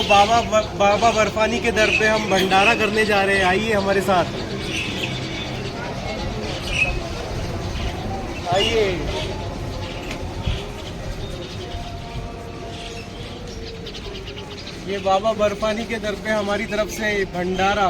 बाबा बर्फानी के दर पे हम भंडारा करने जा रहे हैं। आइए हमारे साथ, आइए। ये बाबा बर्फानी के दर पे हमारी तरफ से भंडारा।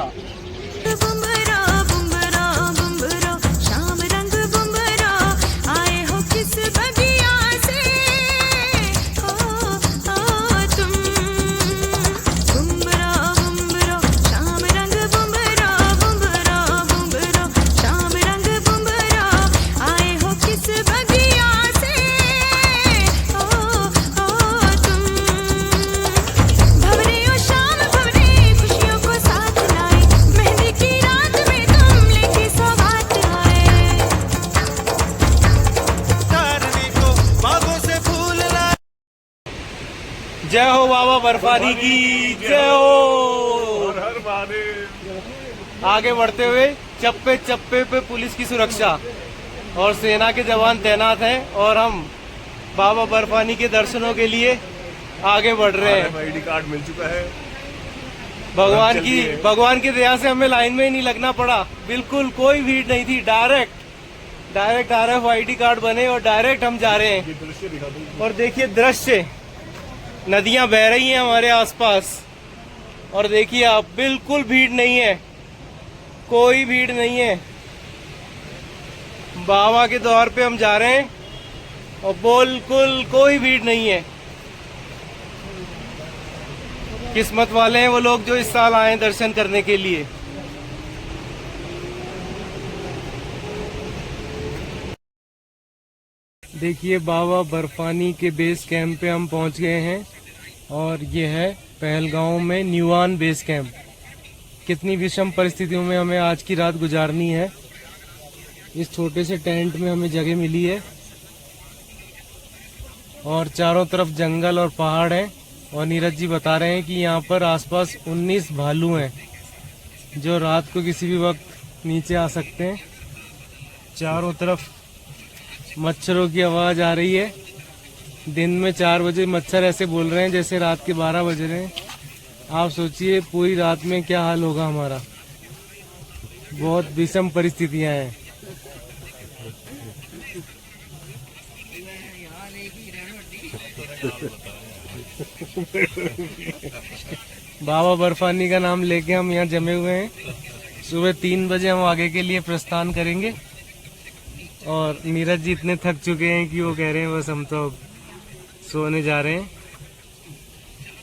जय हो बाबा बर्फानी की, जय हो। हर महादेव। आगे बढ़ते हुए चप्पे चप्पे पे पुलिस की सुरक्षा और सेना के जवान तैनात हैं और हम बाबा बर्फानी के दर्शनों के लिए आगे बढ़ रहे हैं। आईडी कार्ड मिल चुका है। भगवान की दया से हमें लाइन में ही नहीं लगना पड़ा। बिल्कुल कोई भीड़ नहीं थी। डायरेक्ट RFID कार्ड बने और डायरेक्ट हम जा रहे हैं। दृश्य दिखा दूं। और देखिए दृश्य, नदियां बह रही हैं हमारे आसपास और देखिए आप, बिल्कुल भीड़ नहीं है, कोई भीड़ नहीं है। बाबा के द्वार पे हम जा रहे हैं और बिल्कुल कोई भीड़ नहीं है। किस्मत वाले हैं वो लोग जो इस साल आए दर्शन करने के लिए। देखिए बाबा बर्फानी के बेस कैंप पे हम पहुंच गए हैं और ये है पहलगांव में न्यूआन बेस कैंप। कितनी विषम परिस्थितियों में हमें आज की रात गुजारनी है। इस छोटे से टेंट में हमें जगह मिली है और चारों तरफ जंगल और पहाड़ हैं। और नीरज जी बता रहे हैं कि यहाँ पर आसपास 19 भालू हैं जो रात को किसी भी वक्त नीचे आ सकते हैं। चारों तरफ मच्छरों की आवाज आ रही है। दिन में 4 बजे मच्छर ऐसे बोल रहे हैं जैसे रात के 12 बज रहे हैं। आप सोचिए पूरी रात में क्या हाल होगा हमारा। बहुत विषम परिस्थितियां हैं। बाबा बर्फानी का नाम लेके हम यहाँ जमे हुए हैं। सुबह 3 बजे हम आगे के लिए प्रस्थान करेंगे और नीरज जी इतने थक चुके हैं कि वो कह रहे हैं बस हम तो सोने जा रहे हैं।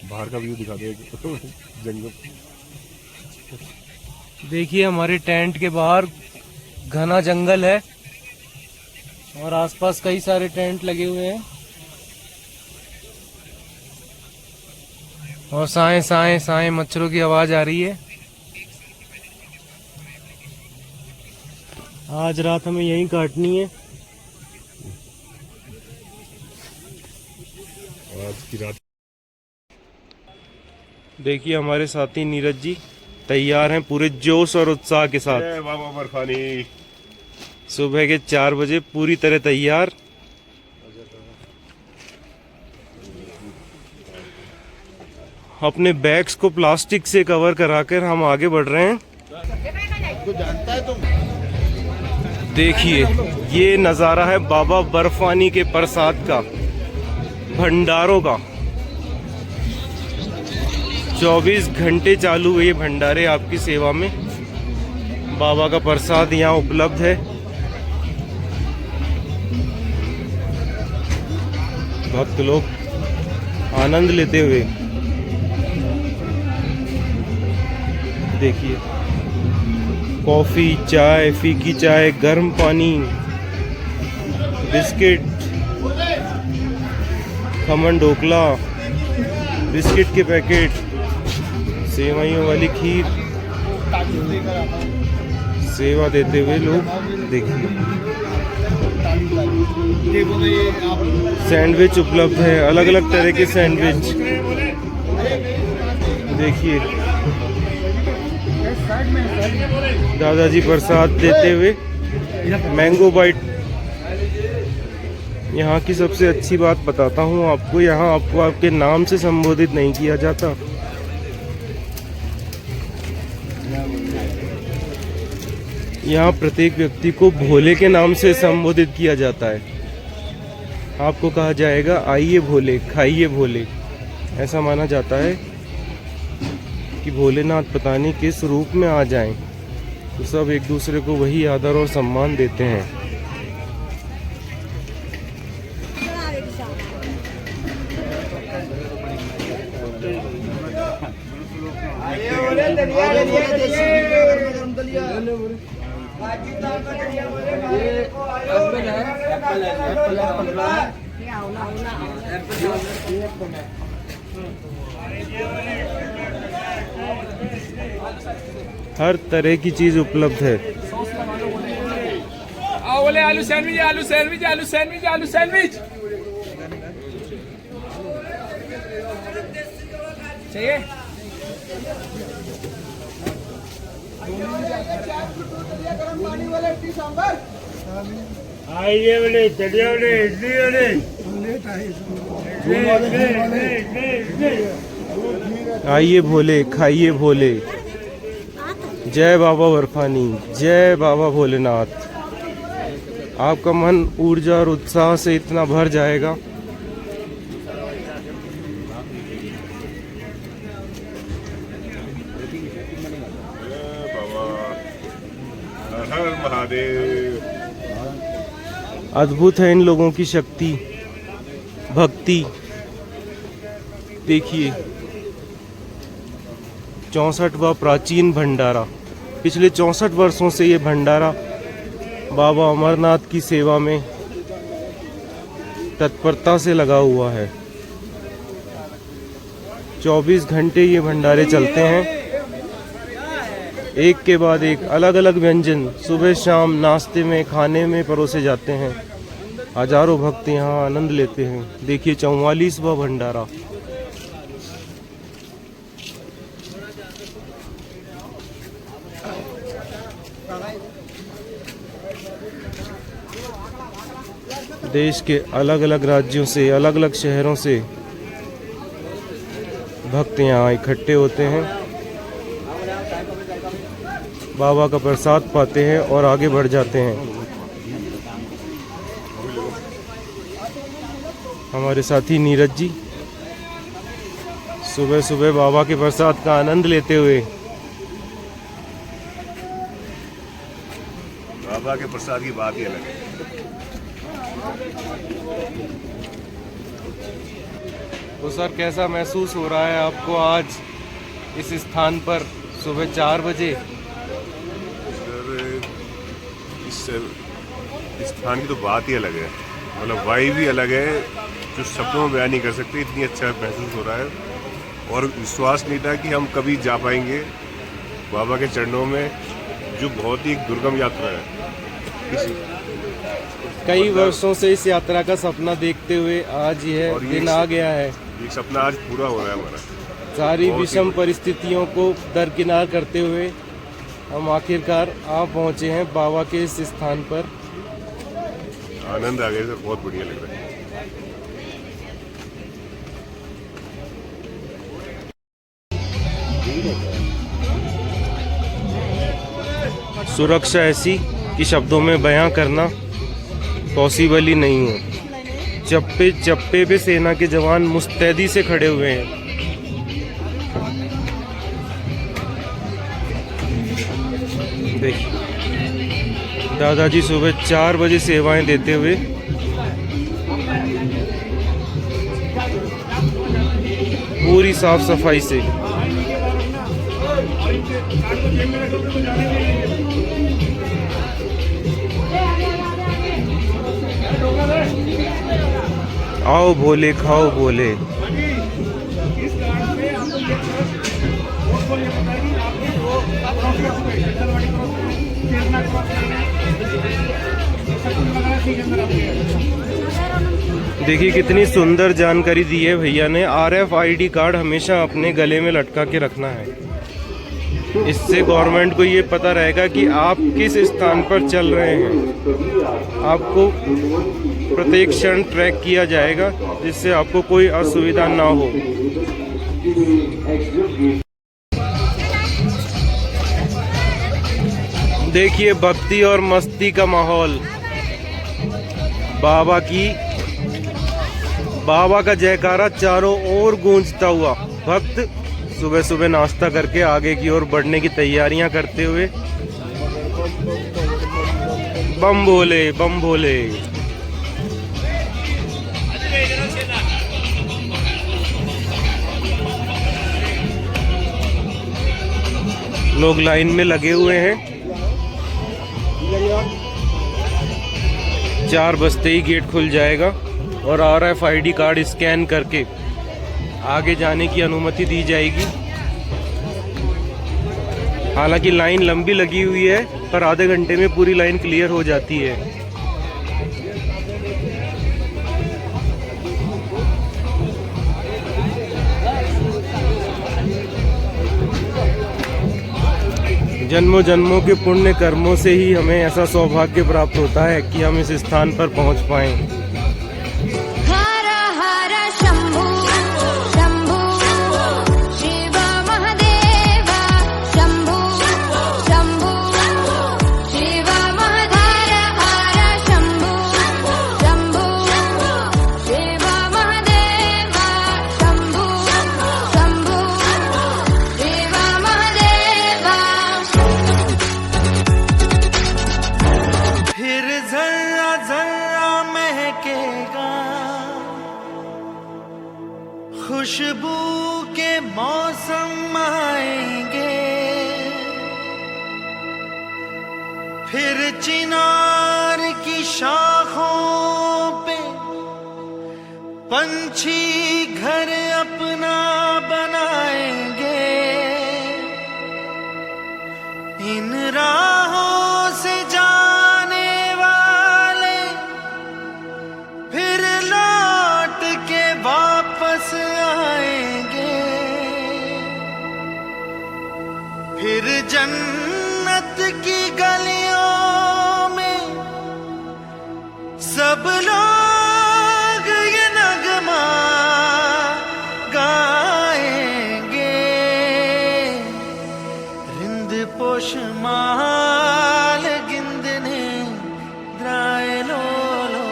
बाहर का व्यू दिखा दो जंगल। देखिए हमारे टेंट के बाहर घना जंगल है और आसपास कई सारे टेंट लगे हुए हैं और साए साए साए मच्छरों की आवाज आ रही है। आज रात हमें यहीं काटनी है। आज की रात देखिए हमारे साथी नीरज जी तैयार हैं पूरे जोश और उत्साह के साथ। बाबा बर्फानी सुबह के 4 बजे पूरी तरह तैयार। अपने बैग्स को प्लास्टिक से कवर कराकर हम आगे बढ़ रहे हैं। देखिए ये नज़ारा है बाबा बर्फानी के प्रसाद का, भंडारों का। 24 घंटे चालू है ये भंडारे आपकी सेवा में। बाबा का प्रसाद यहाँ उपलब्ध है। भक्त लोग आनंद लेते हुए देखिए कॉफी, चाय, फीकी चाय, गर्म पानी, बिस्किट, खमन ढोकला, बिस्किट के पैकेट, सेवइयों वाली खीर, सेवा देते हुए लोग देखिए। सैंडविच उपलब्ध है, अलग अलग तरह के सैंडविच देखिए। दादाजी प्रसाद देते हुए मैंगो बाइट। यहाँ की सबसे अच्छी बात बताता हूँ आपको, यहाँ आपको आपके नाम से संबोधित नहीं किया जाता, यहाँ प्रत्येक व्यक्ति को भोले के नाम से संबोधित किया जाता है। आपको कहा जाएगा आइए भोले, खाइए भोले। ऐसा माना जाता है कि भोलेनाथ पता नहीं किस रूप में आ जाएं, तो सब एक दूसरे को वही आदर और सम्मान देते हैं। हर तरह की चीज उपलब्ध है। बोले आलू सैंडविच, आलू सैंडविच, आलू सैंडविच, आलू सैंडविच चाहिए। आइए बोले, चलिए बोले, इडली बोले, आइए भोले, खाइए भोले। जय बाबा बर्फानी, जय बाबा भोलेनाथ। आपका मन ऊर्जा और उत्साह से इतना भर जाएगा। हर महादेव। अद्भुत है इन लोगों की शक्ति, भक्ति। देखिए 64वां प्राचीन भंडारा। पिछले 64 वर्षों से ये भंडारा बाबा अमरनाथ की सेवा में तत्परता से लगा हुआ है। 24 घंटे ये भंडारे चलते हैं। एक के बाद एक अलग अलग व्यंजन सुबह शाम नाश्ते में, खाने में परोसे जाते हैं। हजारों भक्त यहाँ आनंद लेते हैं। देखिए 44वां भंडारा। देश के अलग अलग राज्यों से, अलग अलग शहरों से भक्त यहाँ इकट्ठे होते हैं, बाबा का प्रसाद पाते हैं और आगे बढ़ जाते हैं। हमारे साथी नीरज जी सुबह सुबह बाबा के प्रसाद का आनंद लेते हुए। बाबा के प्रसाद की बात ही अलग है। तो सर कैसा महसूस हो रहा है आपको आज इस स्थान पर सुबह 4 बजे? सर इस स्थान की तो बात ही अलग है, मतलब वाइब भी अलग है, जो शब्दों में बयान नहीं कर सकते। इतनी अच्छा महसूस हो रहा है और विश्वास नहीं था कि हम कभी जा पाएंगे बाबा के चरणों में, जो बहुत ही दुर्गम यात्रा है। कई वर्षों से इस यात्रा का सपना देखते हुए आज यह दिन आ गया है। ये सपना आज पूरा हो रहा है हमारा। सारी विषम परिस्थितियों को दरकिनार करते हुए हम आखिरकार आ पहुंचे हैं बाबा के इस स्थान पर। आनंद आ गया सर, बहुत बढ़िया लग रहा है। सुरक्षा ऐसी कि शब्दों में बयां करना पॉसिबल ही नहीं है। चप्पे चप्पे पे सेना के जवान मुस्तैदी से खड़े हुए हैं। देखिए दादाजी सुबह 4 बजे सेवाएं देते हुए पूरी साफ सफाई से। आओ भोले खाओ भोले। देखिए कितनी सुंदर जानकारी दी है भैया ने। RFID कार्ड हमेशा अपने गले में लटका के रखना है। इससे गवर्नमेंट को ये पता रहेगा कि आप किस स्थान पर चल रहे हैं। आपको प्रत्येक क्षण ट्रैक किया जाएगा, जिससे आपको कोई असुविधा ना हो। देखिए भक्ति और मस्ती का माहौल। बाबा का जयकारा चारों ओर गूंजता हुआ। भक्त सुबह सुबह नाश्ता करके आगे की ओर बढ़ने की तैयारियां करते हुए बम भोले बम भोले। लोग लाइन में लगे हुए हैं। 4 बजते ही गेट खुल जाएगा और RFID कार्ड स्कैन करके आगे जाने की अनुमति दी जाएगी। हालांकि लाइन लंबी लगी हुई है पर आधे घंटे में पूरी लाइन क्लियर हो जाती है। जन्मों जन्मों के पुण्य कर्मों से ही हमें ऐसा सौभाग्य प्राप्त होता है कि हम इस स्थान पर पहुंच पाएं। हर हर शंभू शंभू शिव महादेव शंभू शंभू शिव महाधर हर शंभू शंभू शिव महादेव शंभू शंभू शिव महादेव। फिर जर्रा जर्रा महकेगा खुशबू के मौसम आएंगे। फिर चिनार की शाखों पे पंछी घर अपना बनाएंगे। इन राहों से जाने वाले फिर लौट के वापस आएंगे। फिर जन्नत की गलियों में सब लोग ये नगमा गाएंगे। रिंद पोषमाल गिंदने द्राय लो लो।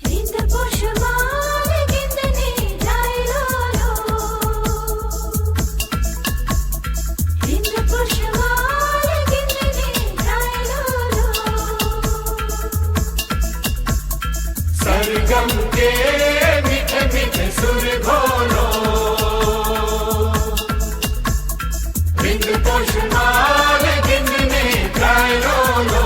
रिंद पुष्पमाल गिंदने जाय लो लो। रिंद पुष्पमाल गिंदने जाय लो लो। सरगम के मीठे मीठे सुर घोलो। बिंद पोषमाल गिनने गाय लो लो।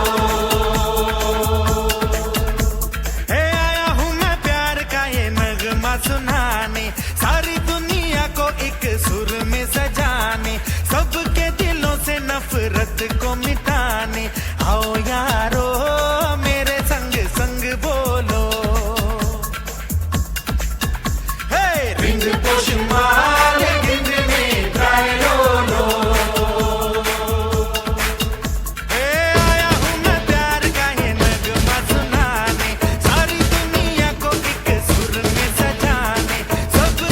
हे आया हूँ मैं प्यार का ये नगमा सुनाने। सारी दुनिया को एक सुर में सजाने। सबके दिलों से नफरत को मिटाने। आओ यारो मेरे संग संग बोलो। रिंद पोषमाल गिनने गाय लो लो। आया हूँ मैं प्यार का ये नगमा सुनाने। सारी दुनिया को एक सुर में सजाने। सबके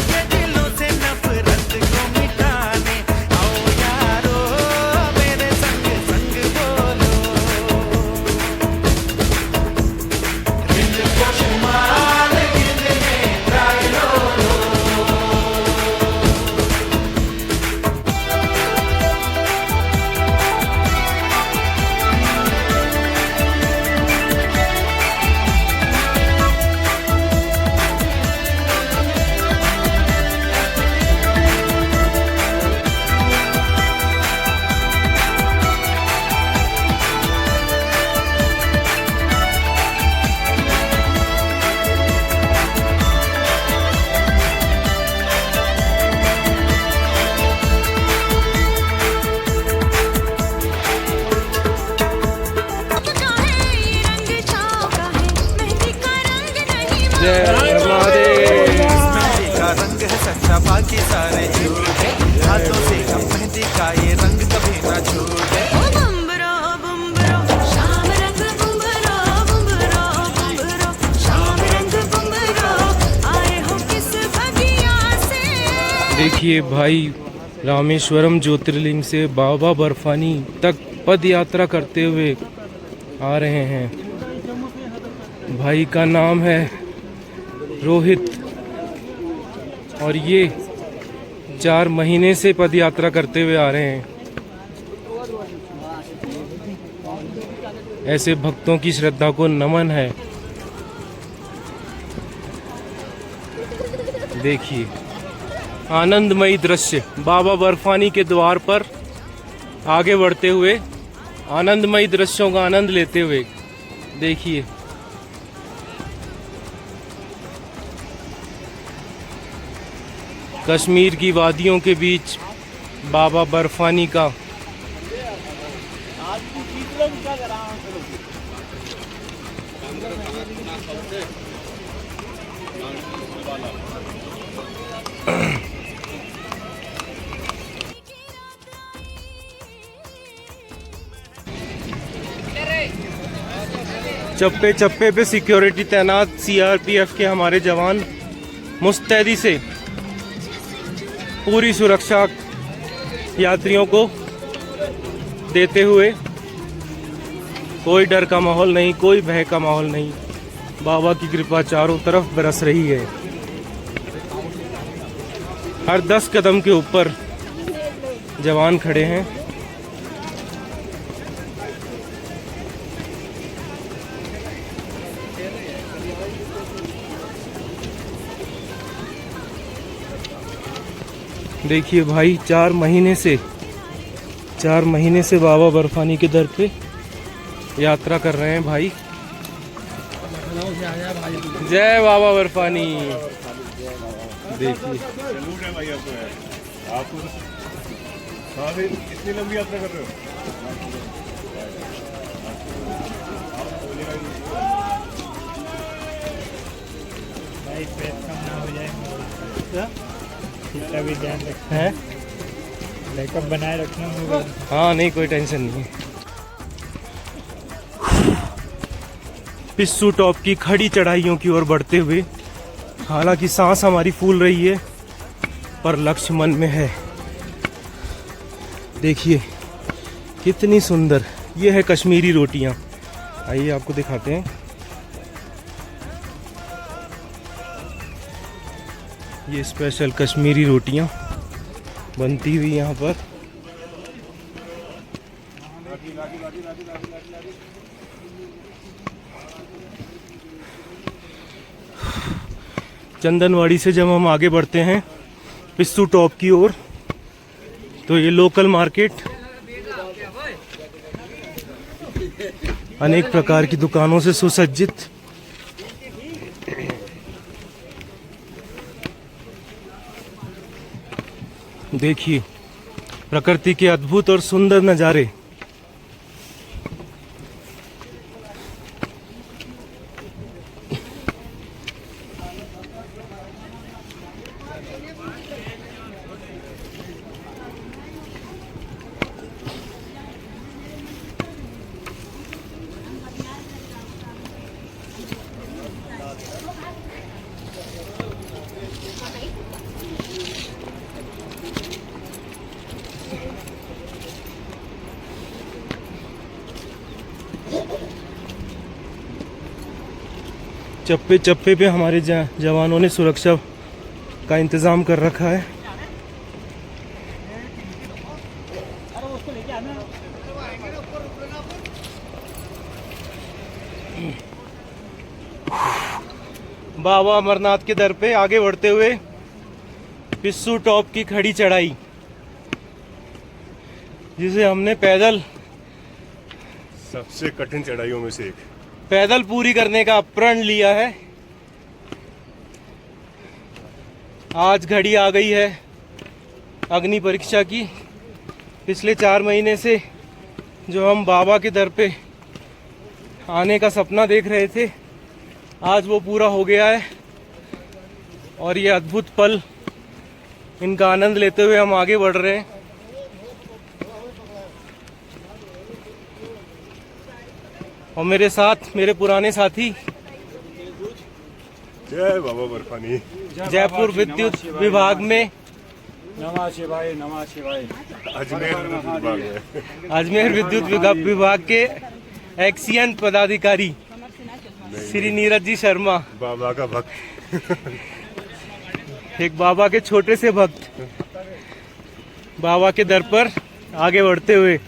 देखिए भाई, रामेश्वरम ज्योतिर्लिंग से बाबा बर्फानी तक पद यात्रा करते हुए आ रहे हैं। भाई का नाम है रोहित और ये 4 महीने से पद यात्रा करते हुए आ रहे हैं। ऐसे भक्तों की श्रद्धा को नमन है। देखिए आनंदमयी दृश्य, बाबा बर्फानी के द्वार पर आगे बढ़ते हुए आनंदमयी दृश्यों का आनंद लेते हुए। देखिए कश्मीर की वादियों के बीच बाबा बर्फानी का चप्पे चप्पे पे सिक्योरिटी तैनात, सीआरपीएफ के हमारे जवान मुस्तैदी से पूरी सुरक्षा यात्रियों को देते हुए। कोई डर का माहौल नहीं, कोई भय का माहौल नहीं। बाबा की कृपा चारों तरफ बरस रही है। हर 10 कदम के ऊपर जवान खड़े हैं। देखिए भाई, 4 महीने से बाबा बर्फानी के दर पे यात्रा कर रहे हैं भाई। जय बाबा बर्फानी। देखिए आप कितनी लंबी यात्रा कर रहे हो? भाई पेट कम ना हो जाए, इसका भी ध्यान रखना है। बैकअप बनाए रखना होगा। हाँ नहीं, कोई टेंशन नहीं। पिस्सू टॉप की खड़ी चढ़ाइयों की ओर बढ़ते हुए, हालांकि सांस हमारी फूल रही है पर लक्ष्य मन में है। देखिए कितनी सुंदर ये है कश्मीरी रोटियां। आइए आपको दिखाते हैं। ये स्पेशल कश्मीरी रोटियां बनती हुई यहाँ पर। चंदनवाड़ी से जब हम आगे बढ़ते हैं पिस्सू टॉप की ओर, तो ये लोकल मार्केट अनेक प्रकार की दुकानों से सुसज्जित। देखिए प्रकृति के अद्भुत और सुंदर नज़ारे। चप्पे चप्पे पे हमारे जवानों ने सुरक्षा का इंतजाम कर रखा है। बाबा अमरनाथ के दर पे आगे बढ़ते हुए पिस्सू टॉप की खड़ी चढ़ाई, जिसे हमने पैदल, सबसे कठिन चढ़ाइयों में से एक, पैदल पूरी करने का प्रण लिया है। आज घड़ी आ गई है अग्नि परीक्षा की। पिछले 4 महीने से जो हम बाबा के दर पे आने का सपना देख रहे थे, आज वो पूरा हो गया है। और ये अद्भुत पल, इनका आनंद लेते हुए हम आगे बढ़ रहे हैं। और मेरे साथ मेरे पुराने साथी जय बाबा बर्फानी, जयपुर विद्युत विभाग में नमः शिवाय नमः शिवाय। अजमेर विभाग है। अजमेर विद्युत विभाग के एक्सियन पदाधिकारी श्री नीरज जी शर्मा, बाबा का भक्त। एक बाबा के छोटे से भक्त, बाबा के दर पर आगे बढ़ते हुए।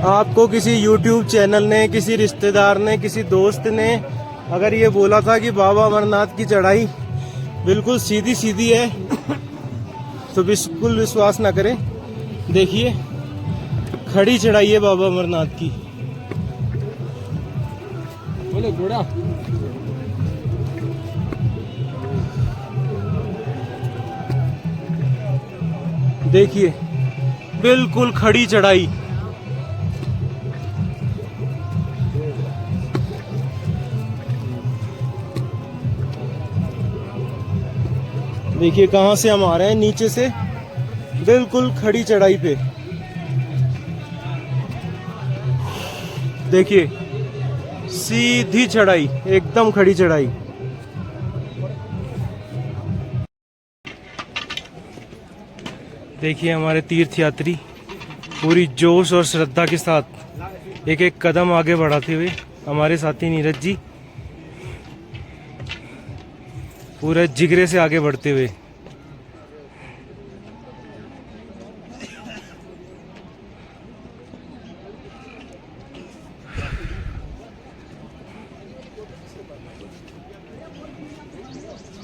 आपको किसी YouTube चैनल ने, किसी रिश्तेदार ने, किसी दोस्त ने अगर ये बोला था कि बाबा अमरनाथ की चढ़ाई बिल्कुल सीधी सीधी है, तो बिल्कुल विश्वास ना करें। देखिए खड़ी चढ़ाई है बाबा अमरनाथ की। बोले घोड़ा। देखिए बिल्कुल खड़ी चढ़ाई। देखिए कहां से हम आ रहे हैं, नीचे से बिल्कुल खड़ी चढ़ाई पे। देखिए सीधी चढ़ाई, एकदम खड़ी चढ़ाई। देखिए हमारे तीर्थयात्री पूरी जोश और श्रद्धा के साथ एक एक कदम आगे बढ़ाते हुए, हमारे साथी नीरज जी पूरे जिगरे से आगे बढ़ते हुए।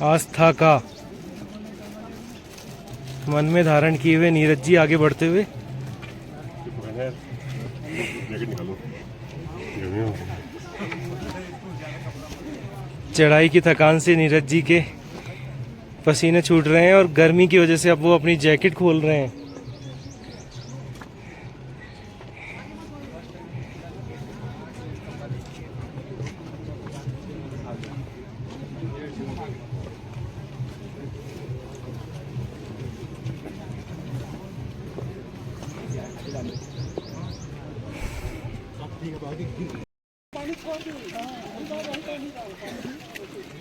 आस्था का मन में धारण किए हुए नीरज जी आगे बढ़ते हुए। चढ़ाई की थकान से नीरज जी के पसीने छूट रहे हैं और गर्मी की वजह से अब वो अपनी जैकेट खोल रहे हैं।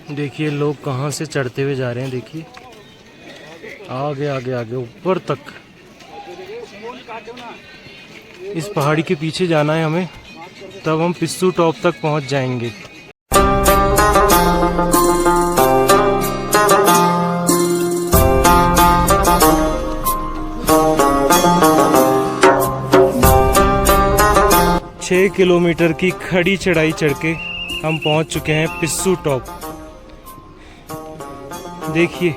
देखिए लोग कहाँ से चढ़ते हुए जा रहे हैं। देखिए आगे आगे आगे ऊपर तक। इस पहाड़ी के पीछे जाना है हमें, तब हम पिस्सू टॉप तक पहुंच जाएंगे। छह किलोमीटर की खड़ी चढ़ाई चढ़ के हम पहुंच चुके हैं पिस्सू टॉप। देखिए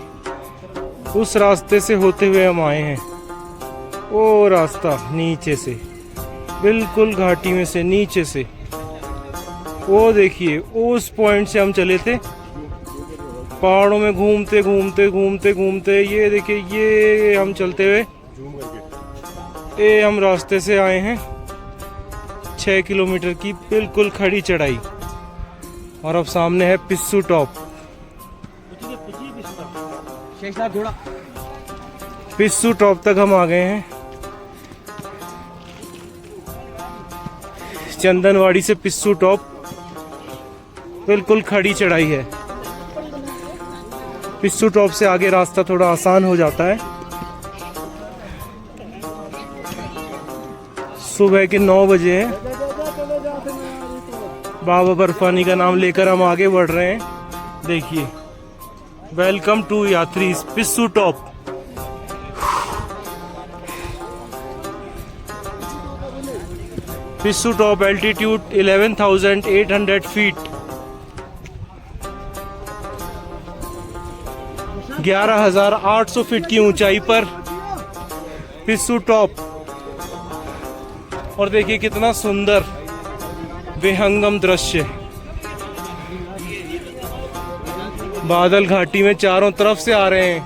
उस रास्ते से होते हुए हम आए हैं, वो रास्ता नीचे से, बिल्कुल घाटी में से नीचे से। वो देखिए उस पॉइंट से हम चले थे, पहाड़ों में घूमते घूमते घूमते घूमते। ये देखिए ये हम चलते हुए ये हम रास्ते से आए हैं। 6 किलोमीटर की बिल्कुल खड़ी चढ़ाई और अब सामने है पिस्सू टॉप। पिस्सू टॉप तक हम आ गए हैं। चंदनवाड़ी से पिस्सू टॉप बिल्कुल खड़ी चढ़ाई है। पिस्सू टॉप से आगे रास्ता थोड़ा आसान हो जाता है। सुबह के 9 बजे हैं। बाबा बर्फानी का नाम लेकर हम आगे बढ़ रहे हैं। देखिए वेलकम टू यात्री पिस्सू टॉप। पिस्सू टॉप एल्टीट्यूड 11,800 फीट, 11,800 फीट की ऊंचाई पर पिस्सू टॉप। और देखिए कितना सुंदर विहंगम दृश्य। बादल घाटी में चारों तरफ से आ रहे हैं।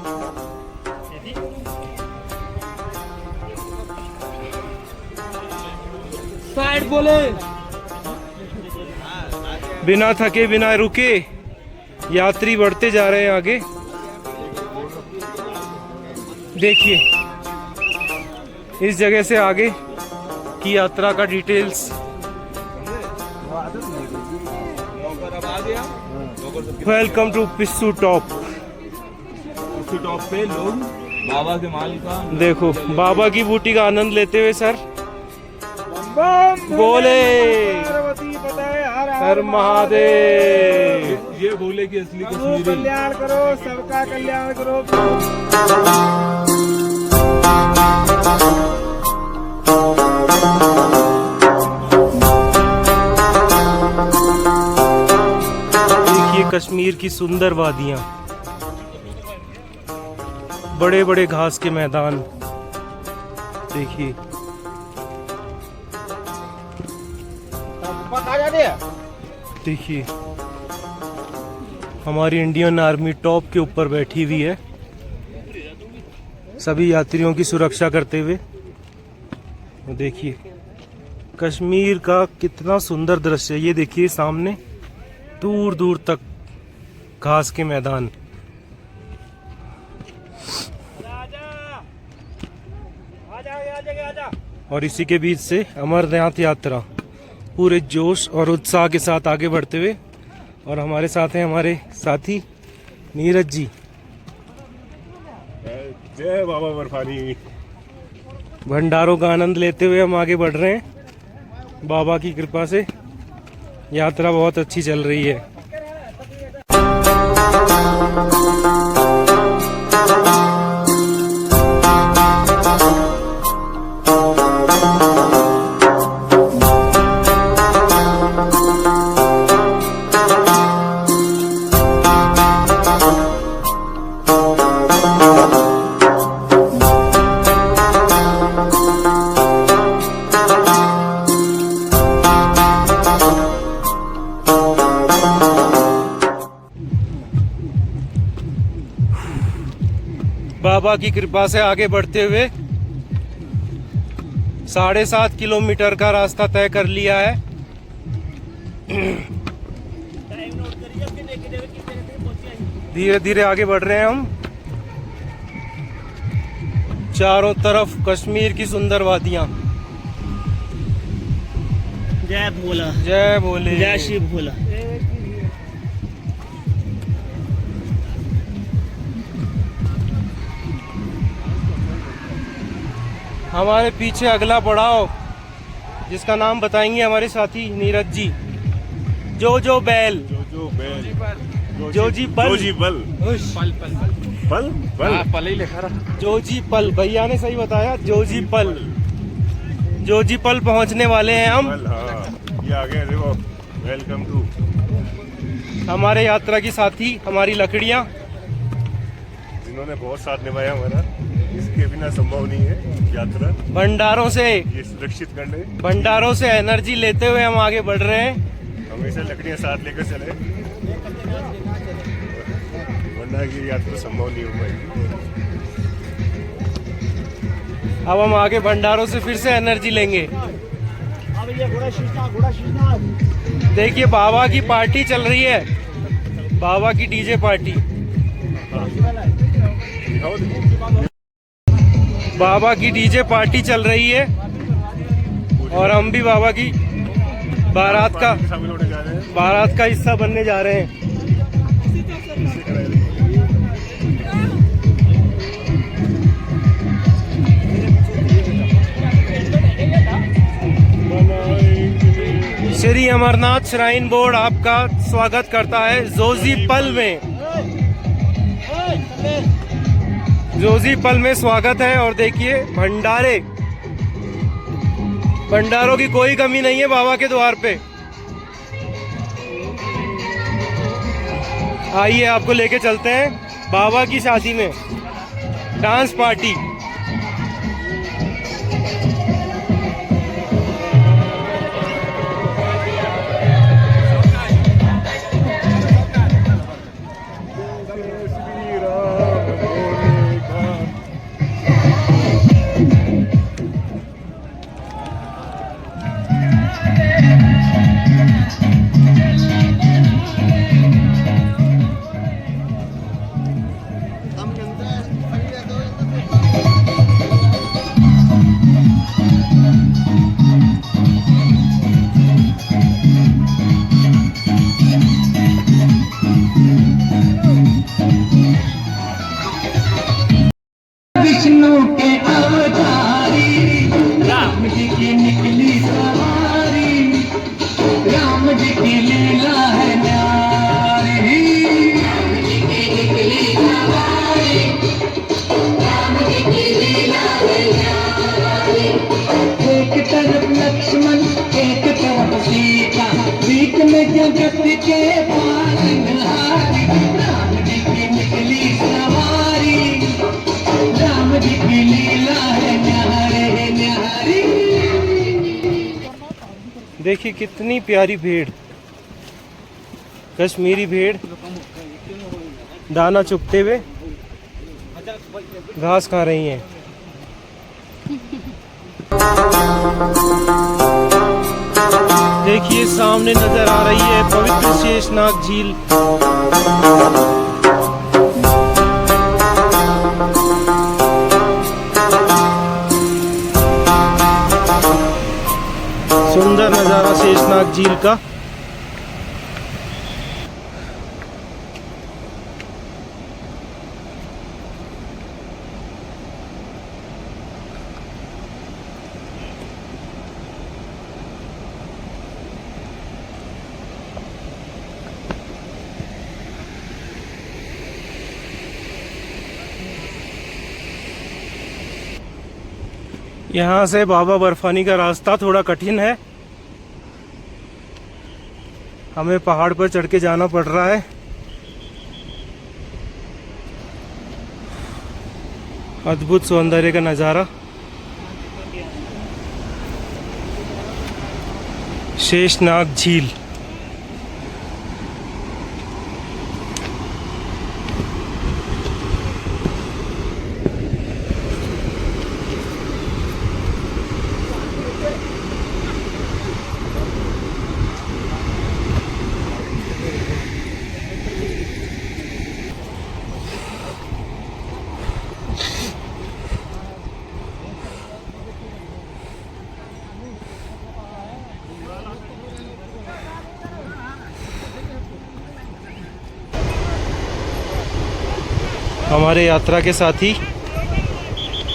साइड बोले, बिना थके बिना रुके यात्री बढ़ते जा रहे हैं आगे। देखिए इस जगह से आगे की यात्रा का डिटेल्स। वेलकम टू पिस्सू टॉप। टॉप पे लोग बाबा के माल का देखो बाबा की बूटी का आनंद लेते हुए सर बोले हर महादेव। ये बोले कि असली कश्मीरी कल्याण करो, सबका कल्याण करो। देखिए कश्मीर की सुंदर वादियां, बड़े बड़े घास के मैदान। देखिए देखिए हमारी इंडियन आर्मी टॉप के ऊपर बैठी हुई है, सभी यात्रियों की सुरक्षा करते हुए। देखिए कश्मीर का कितना सुंदर दृश्य है। ये देखिए सामने दूर दूर तक घास के मैदान। और इसी के बीच से अमरनाथ यात्रा पूरे जोश और उत्साह के साथ आगे बढ़ते हुए। और हमारे साथ हैं हमारे साथी नीरज जी। जय बाबा बर्फानी। भंडारों का आनंद लेते हुए हम आगे बढ़ रहे हैं। बाबा की कृपा से यात्रा बहुत अच्छी चल रही है। बाबा की कृपा से आगे बढ़ते हुए 7.5 किलोमीटर का रास्ता तय कर लिया है। धीरे धीरे आगे बढ़ रहे हैं हम। चारों तरफ कश्मीर की सुंदर वादियां। जय भोला, जय भोले, जय शिव भोला। हमारे पीछे अगला पड़ाव जिसका नाम बताएंगे हमारे साथी नीरज जी। जो बैल, जोजी पल, जोजी पल, पल पल पल ही लिखा रहा। जोजी पल, भैया ने सही बताया। जोजी पल, जोजी पल पहुंचने वाले हैं हम। पल, हाँ ये आ गए देखो। वेलकम टू हमारे यात्रा की साथी हमारी लकड़ियां, जिन्होंने बहुत साथ निभाया हमारा। इसके बिना संभव नहीं है यात्रा। भंडारों से ये सुरक्षित करने भंडारों से एनर्जी लेते हुए हम आगे बढ़ रहे हैं। हमेशा लकड़ियां साथ लेकर चले, वरना ये यात्रा संभव नहीं हो पाएगी। अब हम आगे भंडारों से फिर से एनर्जी लेंगे। देखिए बाबा की पार्टी चल रही है, बाबा की डीजे पार्टी। दिखाओ देखो। बाबा की डीजे पार्टी चल रही है और हम भी बाबा की बारात शामिल होने जा रहे हैं। का हिस्सा बनने जा रहे हैं। श्री अमरनाथ श्राइन बोर्ड आपका स्वागत करता है जोजी पल में। जोजी पल में स्वागत है। और देखिए भंडारों की कोई कमी नहीं है बाबा के द्वार पे। आइए आपको लेके चलते हैं बाबा की शादी में, डांस पार्टी। के अवतारी, राम जी की निकली सवारी, राम जी की लीला है न्यारी। राम जी की निकली सवारी, राम जी की लीला है न्यारी। एक तरफ लक्ष्मण एक तरफ सीता, बीच में जगत के पालनहारी, राम जी की निकली सवारी, राम जी की लीला है न्यारे न्यारी। देखिए कितनी प्यारी भेड़, कश्मीरी भेड़ दाना चुगते हुए घास खा रही हैं। देखिए सामने नजर आ रही है पवित्र शेषनाग झील। सुंदर नजारा शेषनाग झील का। यहाँ से बाबा बर्फानी का रास्ता थोड़ा कठिन है, हमें पहाड़ पर चढ़ के जाना पड़ रहा है। अद्भुत सौंदर्य का नज़ारा। शेषनाग झील। हमारे यात्रा के साथी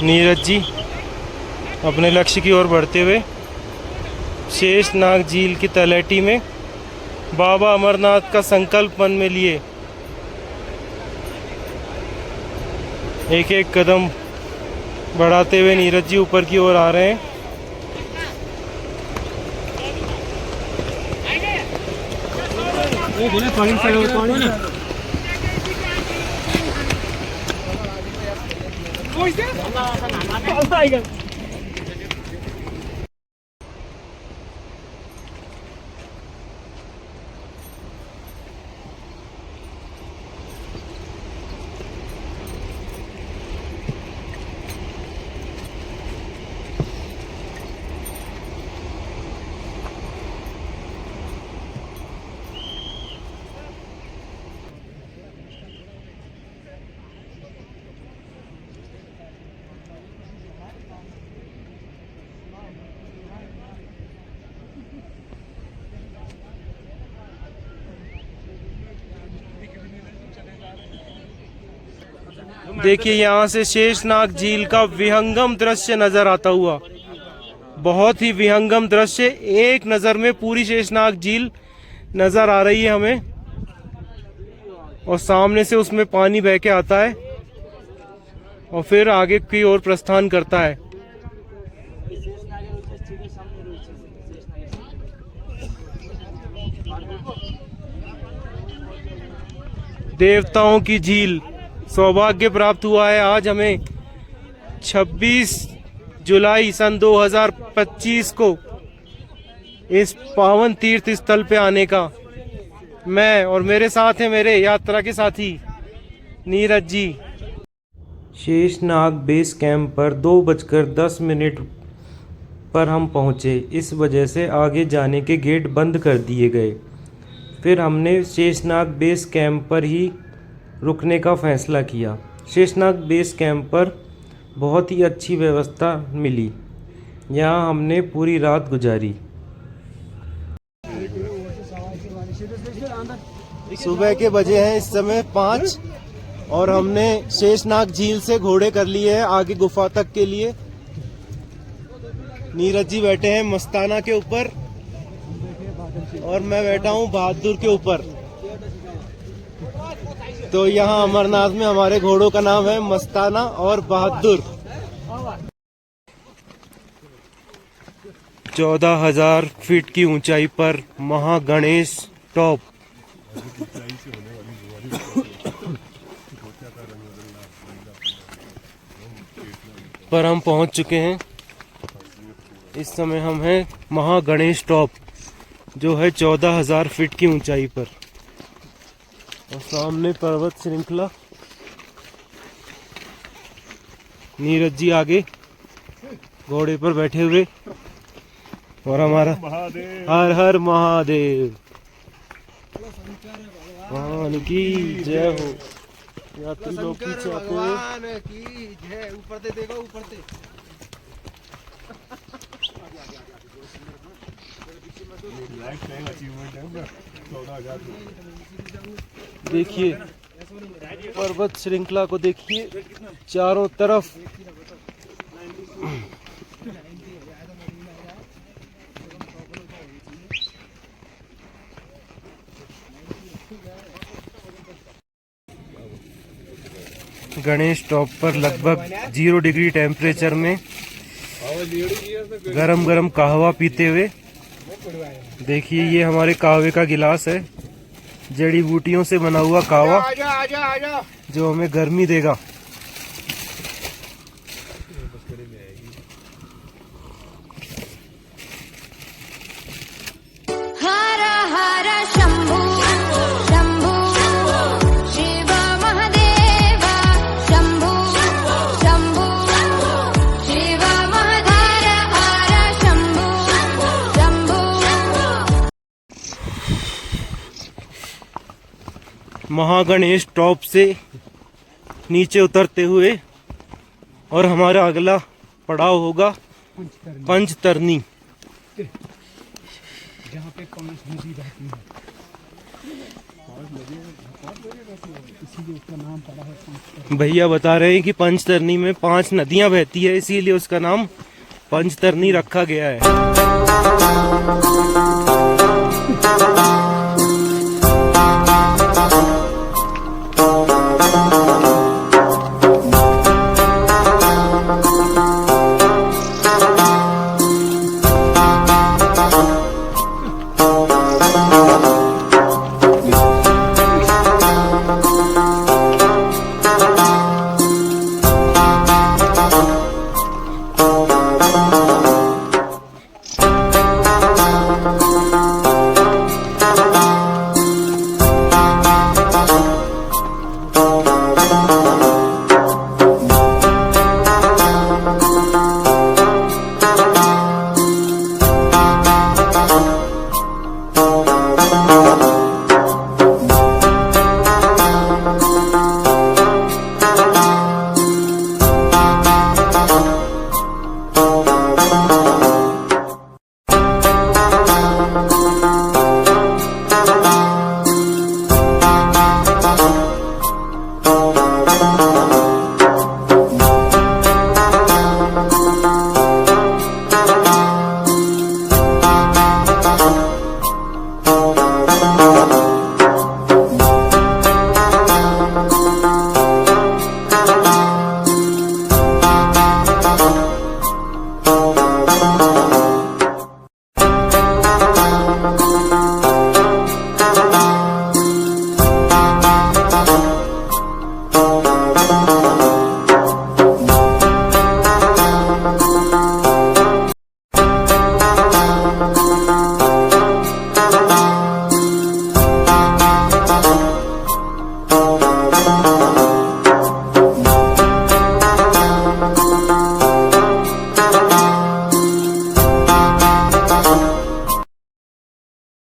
नीरज जी अपने लक्ष्य की ओर बढ़ते हुए शेषनाग झील की तलहटी में बाबा अमरनाथ का संकल्प मन में लिए एक एक कदम बढ़ाते हुए नीरज जी ऊपर की ओर आ रहे हैं। देखिए यहाँ से शेषनाग झील का विहंगम दृश्य नजर आता हुआ, बहुत ही विहंगम दृश्य। एक नज़र में पूरी शेषनाग झील नजर आ रही है हमें, और सामने से उसमें पानी बह के आता है और फिर आगे की ओर प्रस्थान करता है। देवताओं की झील। सौभाग्य प्राप्त हुआ है आज हमें 26 जुलाई सन 2025 को इस पावन तीर्थ स्थल पे आने का। मैं और मेरे साथ हैं मेरे यात्रा के साथी नीरज जी। शेषनाग बेस कैंप पर 2:10 पर हम पहुंचे, इस वजह से आगे जाने के गेट बंद कर दिए गए। फिर हमने शेषनाग बेस कैंप पर ही रुकने का फैसला किया। शेषनाग बेस कैंप पर बहुत ही अच्छी व्यवस्था मिली, यहाँ हमने पूरी रात गुजारी। सुबह के बजे हैं इस समय 5 और हमने शेषनाग झील से घोड़े कर लिए हैं आगे गुफा तक के लिए। नीरज जी बैठे हैं मस्ताना के ऊपर और मैं बैठा हूँ बहादुर के ऊपर। तो यहाँ अमरनाथ में हमारे घोड़ों का नाम है मस्ताना और बहादुर। 14,000 फीट की ऊंचाई पर महागणेश टॉप। पर हम पहुंच चुके हैं। इस समय हम हैं महागणेश टॉप जो है 14,000 फीट की ऊंचाई पर और सामने पर्वत श्रृंखला। नीरज जी आगे घोड़े पर बैठे हुए और हमारा हर हर महादेव भगवान की जय हो। यात्री लोग पीछे आते हुए की जय। ऊपर से देखो, ऊपर से देखिए पर्वत श्रृंखला को देखिए चारों तरफ। गणेश टॉप पर लगभग 0 डिग्री टेम्परेचर में गरम गरम कहवा पीते हुए। देखिए ये हमारे कहवे का गिलास है, जड़ी बूटियों से बना हुआ कहवा जो हमें गर्मी देगा। हर हर शंभू शंभू शिव महादेव शंभू शंभू शिव महाधर हर शंभू शंभू। महागणेश टॉप से नीचे उतरते हुए और हमारा अगला पड़ाव होगा पंचतरनी, जहाँ पे 5 नदी बहती है, इसीलिए उसका नाम पड़ा है पंचतरनी। भैया बता रहे हैं कि पंचतरनी में 5 नदियां बहती है, इसीलिए उसका नाम पंचतरनी रखा गया है।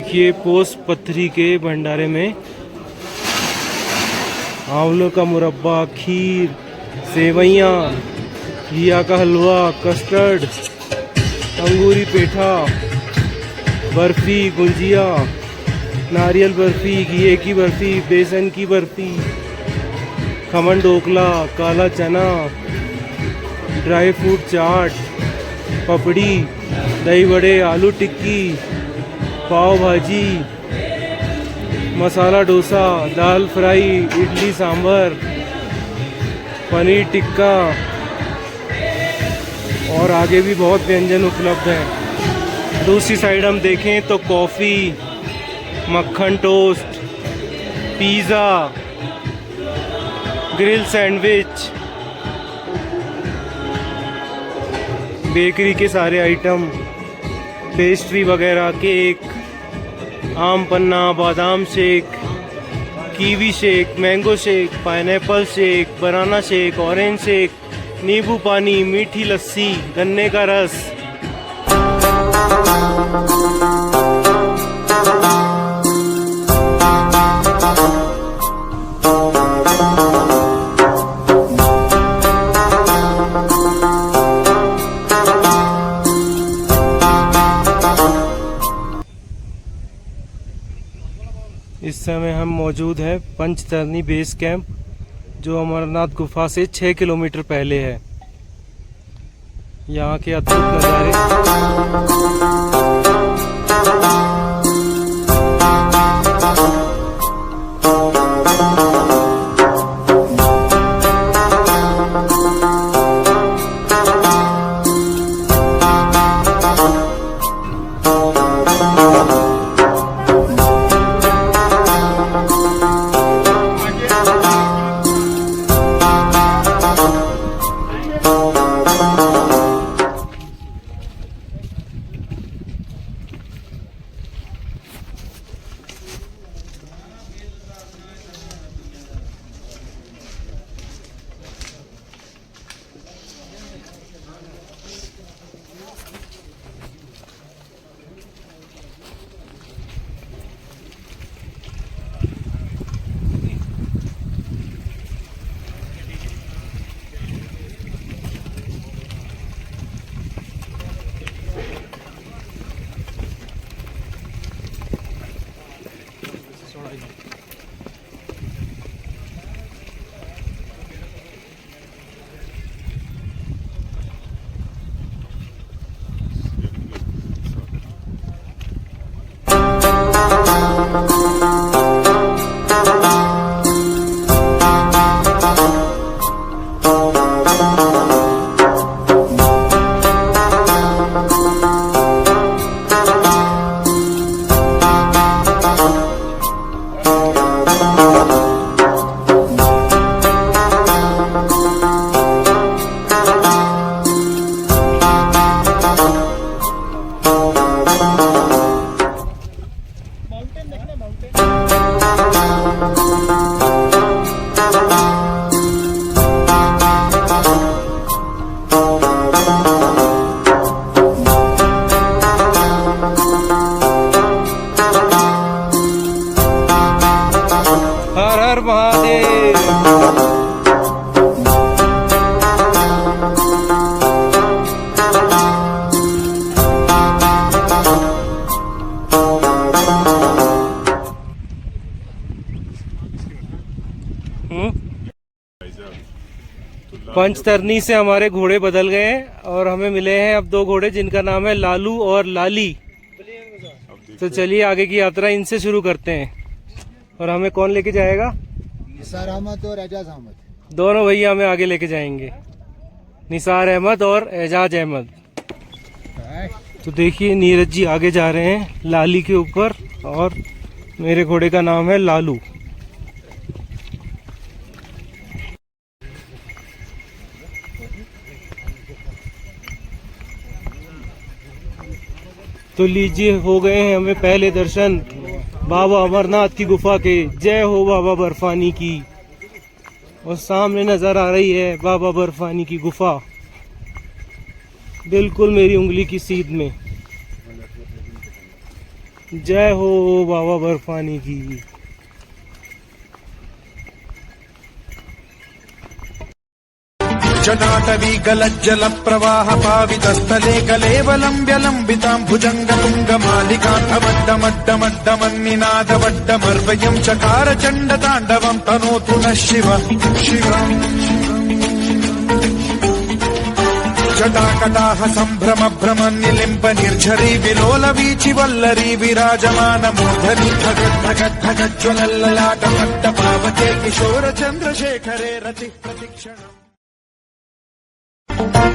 देखिए पोस्ट पथरी के भंडारे में आंवलों का मुरब्बा, खीर, सेवइयाँ, घिया का हलवा, कस्टर्ड, अंगूरी पेठा, बर्फी, गुंजिया, नारियल बर्फी, घिए की बर्फी, बेसन की बर्फी, खमन ढोकला, काला चना, ड्राई फ्रूट चाट, पपड़ी, दही बड़े, आलू टिक्की, पाव भाजी, मसाला डोसा, दाल फ्राई, इडली सांभर, पनीर टिक्का और आगे भी बहुत व्यंजन उपलब्ध हैं। दूसरी साइड हम देखें तो कॉफ़ी, मक्खन toast, pizza, grill sandwich, bakery के सारे आइटम, पेस्ट्री वगैरह, केक, आम पन्ना, बादाम shake, kiwi shake, mango shake, pineapple shake, banana shake, orange shake, नींबू पानी, मीठी लस्सी, गन्ने का रस। इस समय हम मौजूद हैं पंचतरनी बेस कैंप, जो अमरनाथ गुफा से 6 किलोमीटर पहले है। यहाँ के अद्भुत नज़ारे। हर हर महादेव। पंचतरनी से हमारे घोड़े बदल गए हैं और हमें मिले हैं अब 2 घोड़े, जिनका नाम है लालू और लाली। तो चलिए आगे की यात्रा इनसे शुरू करते हैं। और हमें कौन लेके जाएगा? निसार अहमद और एजाज अहमद, दोनों भैया हमें आगे लेके जाएंगे, निसार अहमद और एजाज अहमद। तो देखिए नीरज जी आगे जा रहे हैं लाली के ऊपर, और मेरे घोड़े का नाम है लालू। तो लीजिए हो गए हैं हमें पहले दर्शन बाबा अमरनाथ की गुफा के। जय हो बाबा बर्फानी की। और सामने नजर आ रही है बाबा बर्फानी की गुफा, बिल्कुल मेरी उंगली की सीध में। जय हो बाबा बर्फानी की। जटाटवी गलज्जल प्रवाह पावितस्थले कलेवलम्ब्यलम्बितां भुजङ्गतुङ्गमालिकान्तमड्डमड्डमड्डमन्निनादवड्डमर्वयं चकार चण्डताण्डवं तनोतु नः शिव शिवम् जटाकटाह सम्भ्रम भ्रम निलिम्ब निर्झरी विलोल वीचि वल्लरी विराजमान मूर्धनि भगद्भगद्भगज्ज्वलल्ललाट पट्ट पावके किशोर चन्द्रशेखरे रति प्रतिक्षणम्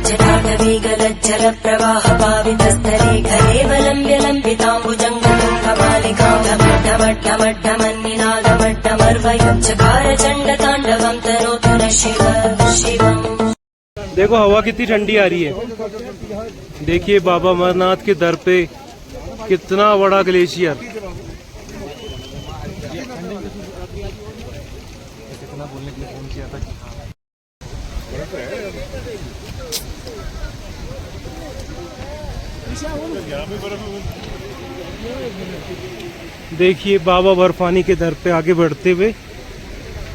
जटाटवी गलज्जल प्रवाह पावितस्थले कलेवलम्ब्यलम्बिताम्बुजङ्गतुङ्गमालिकां चकार चण्डताण्डवं तनोतु नः शिव शिवम्। देखो हवा कितनी ठंडी आ रही है। देखिए बाबा अमरनाथ के दर पे कितना बड़ा ग्लेशियर। देखिए बाबा बर्फानी के दर पे आगे बढ़ते हुए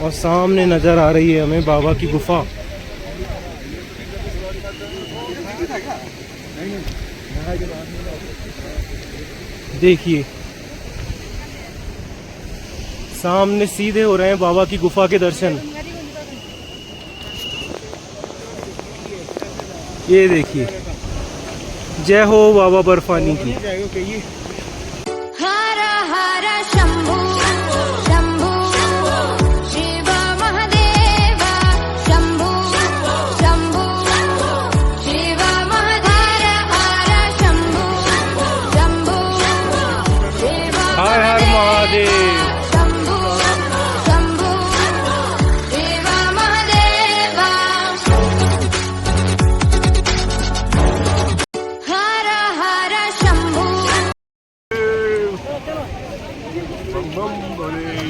और सामने नजर आ रही है हमें बाबा की गुफा। देखिए सामने सीधे हो रहे हैं बाबा की गुफा के दर्शन। ये देखिए, जय हो बाबा बर्फानी की। हर हर शंभू शंभू शिव महादेव शंभू शंभू शिव महाधर हर शंभू शंभू शिव हर हर महादेव। शंभू शंभू शिव महादेव हर हर शंभू।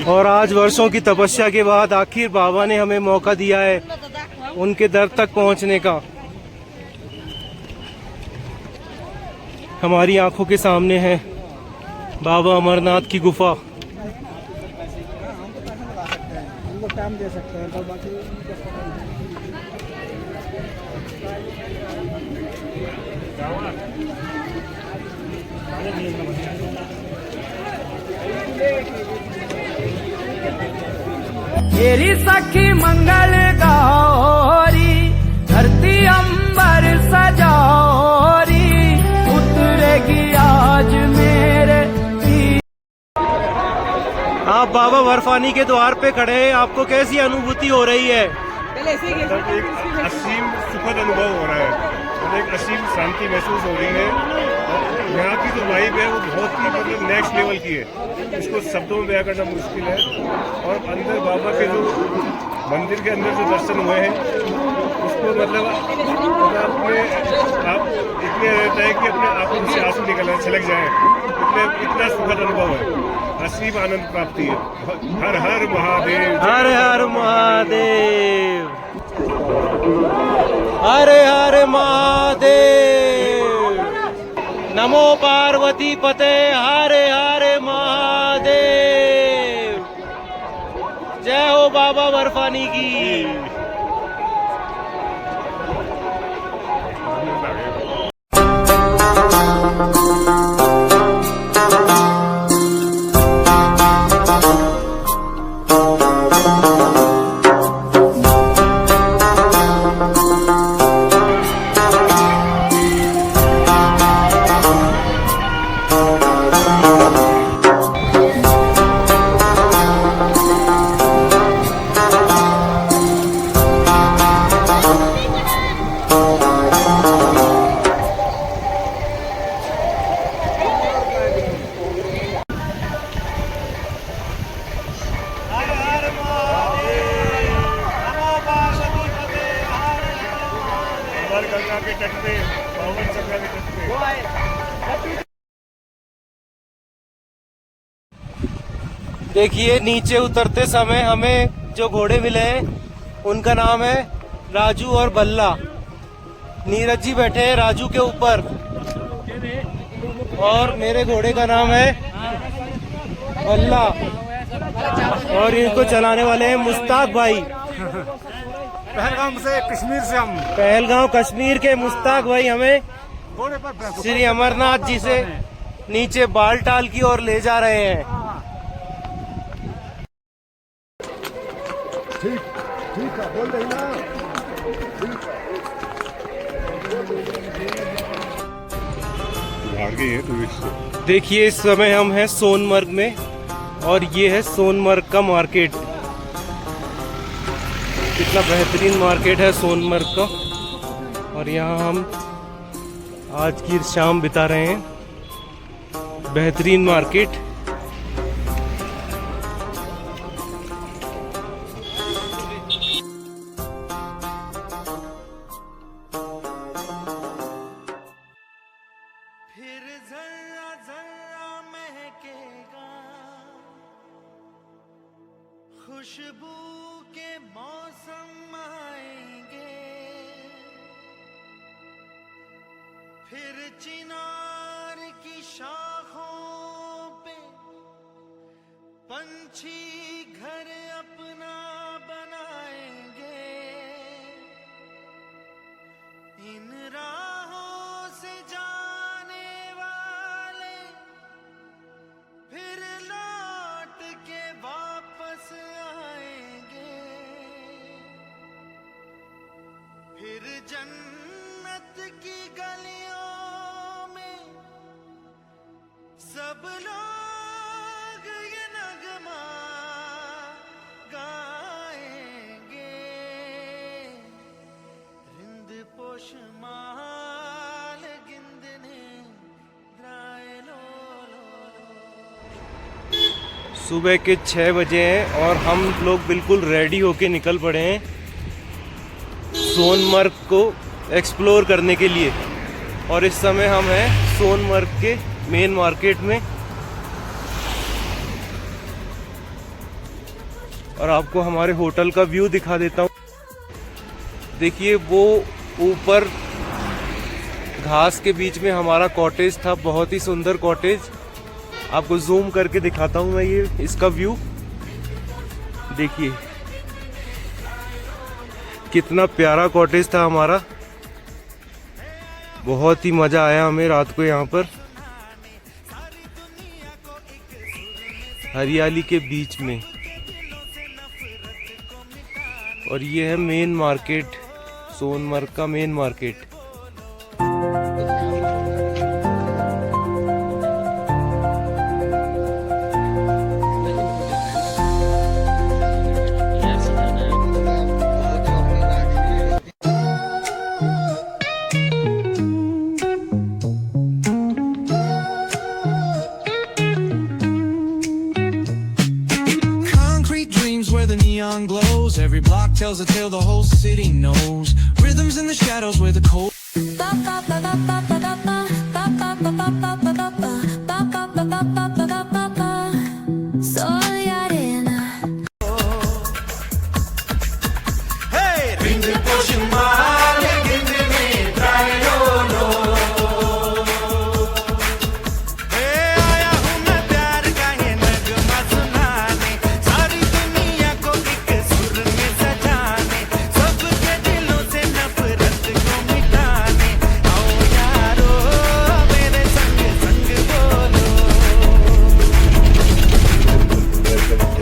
और आज वर्षों की तपस्या के बाद आखिर बाबा ने हमें मौका दिया है उनके दर तक पहुंचने का। हमारी आंखों के सामने है बाबा अमरनाथ की गुफा। मेरी सखी मंगल गौरी धरती अंबर सजौरी उतरेगी आज मेरे। आप बाबा बर्फानी के द्वार पे खड़े हैं, आपको कैसी अनुभूति हो रही है? एक असीम सुखद अनुभव हो रहा है, एक असीम शांति महसूस हो रही है। यहाँ की जो वाइब है वो बहुत ही मतलब नेक्स्ट लेवल की है, इसको शब्दों में बयां करना मुश्किल है। और अंदर बाबा के जो मंदिर के अंदर जो दर्शन हुए हैं उसको मतलब अपने आप इतने रहता है कि अपने आंखों से आंसू निकलना छलक जाए, इतना सुखद अनुभव है, असीम आनंद प्राप्ति है। हर हर महादेव, हर हर महादेव, हर हर महादेव। नमो पार्वती पते, हरे हरे महादेव। जय हो बाबा बर्फानी की। गंगा के तट पे, पावन गंगा के तट पे। देखिए नीचे उतरते समय हमें जो घोड़े मिले हैं उनका नाम है राजू और बल्ला। नीरज जी बैठे हैं राजू के ऊपर और मेरे घोड़े का नाम है बल्ला और इनको चलाने वाले हैं मुस्ताक भाई। पहलगाम से कश्मीर से हम पहलगांव कश्मीर के मुश्ताक भाई हमें घोड़े पर श्री अमरनाथ जी से नीचे बालटाल की ओर ले जा रहे हैं। ठीक है, बोल रही ना। बाहर गई है टूरिस्ट। देखिए इस समय हम हैं सोनमर्ग में और ये है सोनमर्ग का मार्केट। कितना बेहतरीन मार्केट है सोनमर्ग का, और यहाँ हम आज की शाम बिता रहे हैं। बेहतरीन मार्केट। फिर जर्रा जर्रा महकेगा, खुशबू के मौसम आएंगे, फिर चिनार की शाखों पे पंछी घर अपना बनाएंगे। इन राहों से जाने वाले फिर लौट के वापस आएंगे, फिर जन्नत की गलियों में सब लोग ये नगमा गाएंगे। रिंद पोश माल गिंदने द्राय लो लो। सुबह के 6 बजे हैं और हम लोग बिल्कुल रेडी होके निकल पड़े हैं सोनमर्ग को एक्सप्लोर करने के लिए। और इस समय हम हैं सोनमर्ग के मेन मार्केट में, और आपको हमारे होटल का व्यू दिखा देता हूँ। देखिए वो ऊपर घास के बीच में हमारा कॉटेज था, बहुत ही सुंदर कॉटेज। आपको जूम करके दिखाता हूँ मैं ये इसका व्यू। देखिए कितना प्यारा कॉटेज था हमारा। बहुत ही मजा आया हमें रात को यहाँ पर हरियाली के बीच में। और ये है मेन मार्केट, सोनमर्ग का main market. Glows. Every block tells a tale the whole city knows. Rhythms in the shadows where the cold Soy arena. Hey, rind posh maal gindne try lo. Hey, aaya hu main pyar ka ye nagma sunane, sari duniya ko ek sur mein sajane, sabke dilon se nafrat ko mitane. Aao yaaro mere sang sang bolo.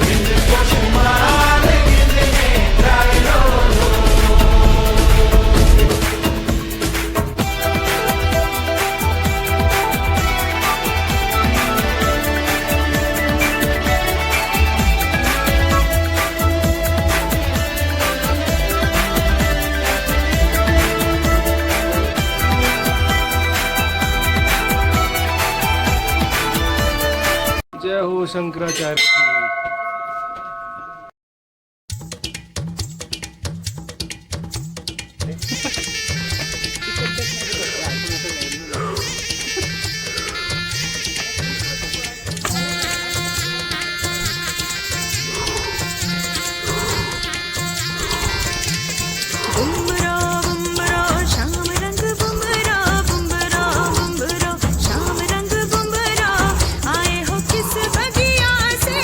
Rind posh maal gindne try lo. जय हो शंकराचार्य की। बुमरा बुमरा शाम रंग बुमरा बुमरा बुमरा शाम रंग बुमरा आए हो किस बगिया से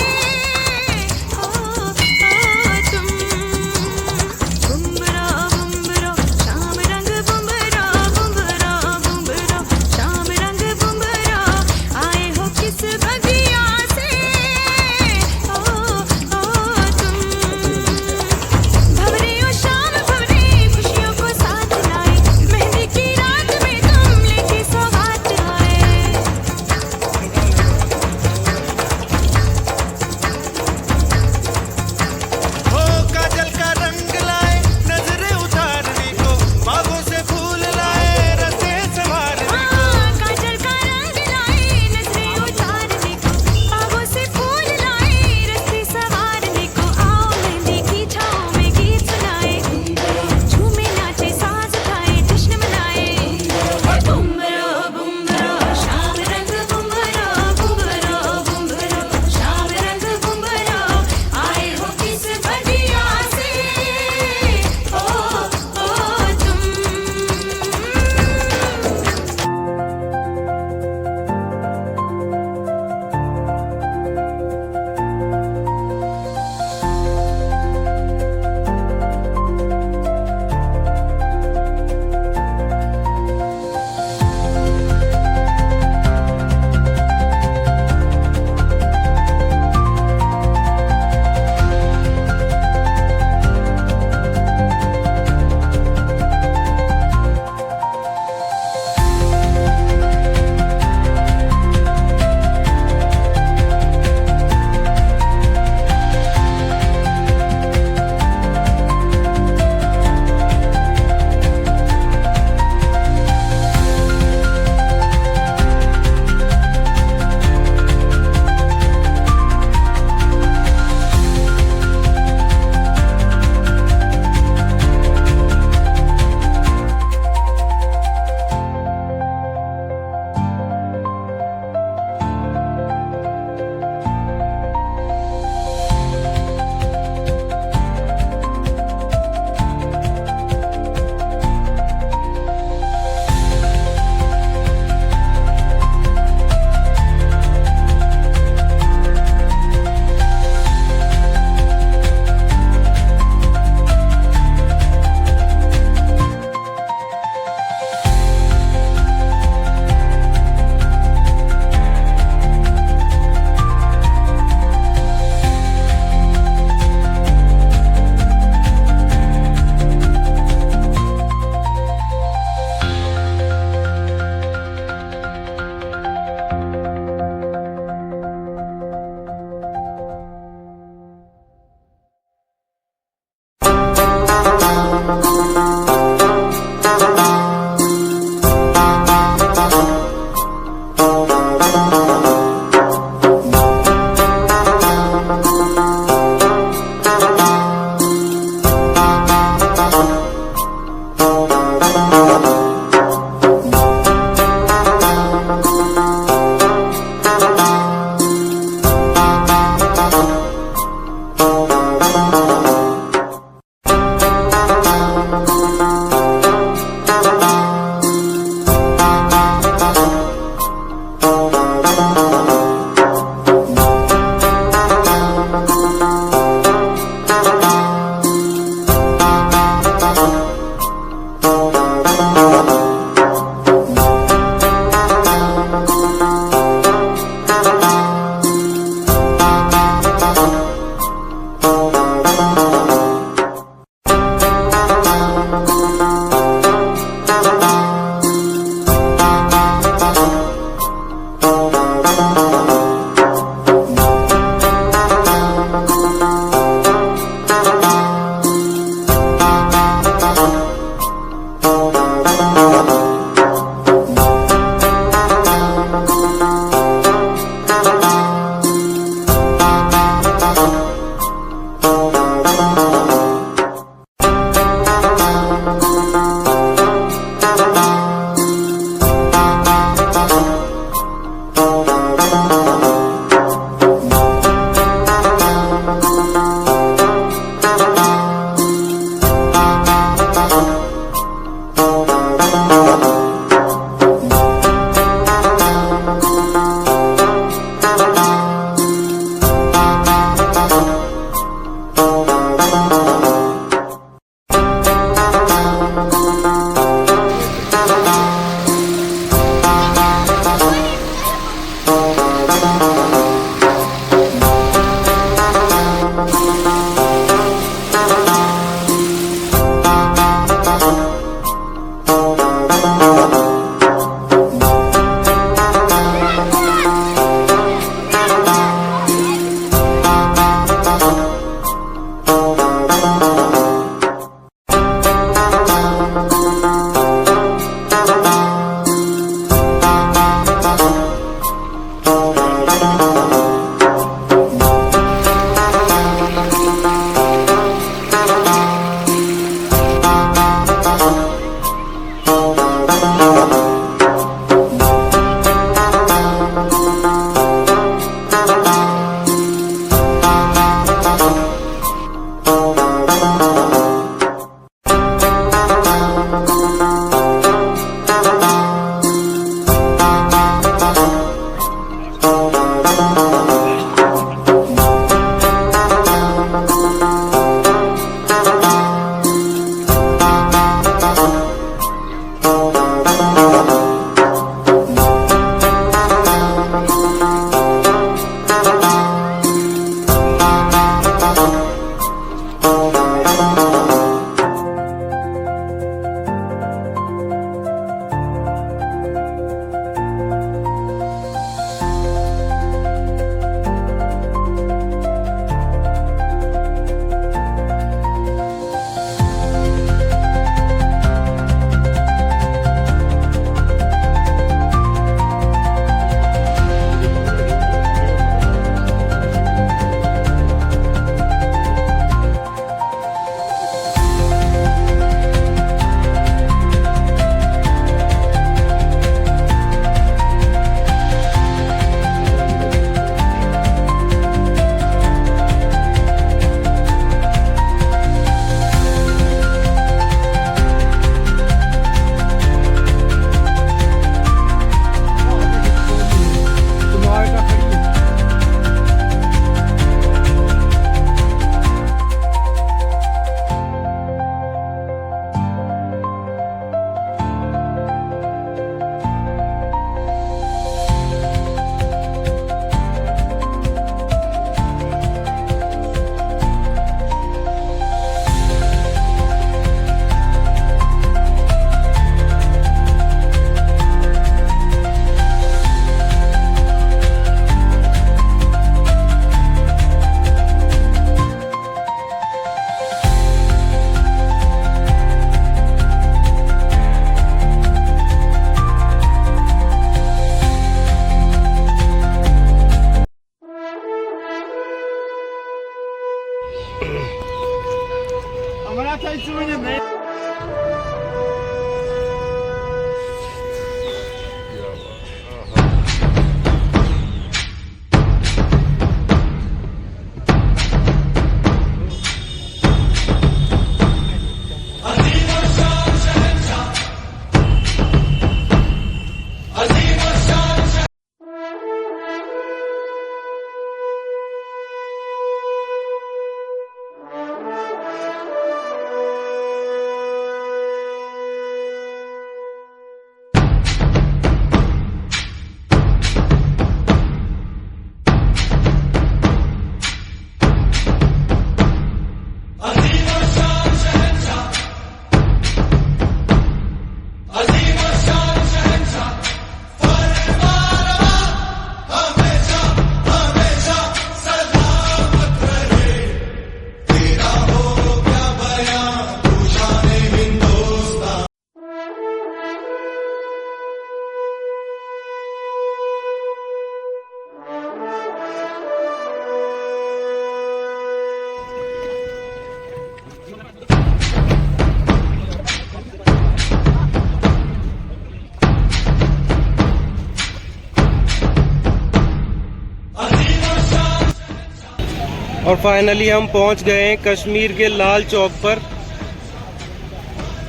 और फाइनली हम पहुंच गए हैं कश्मीर के लाल चौक पर।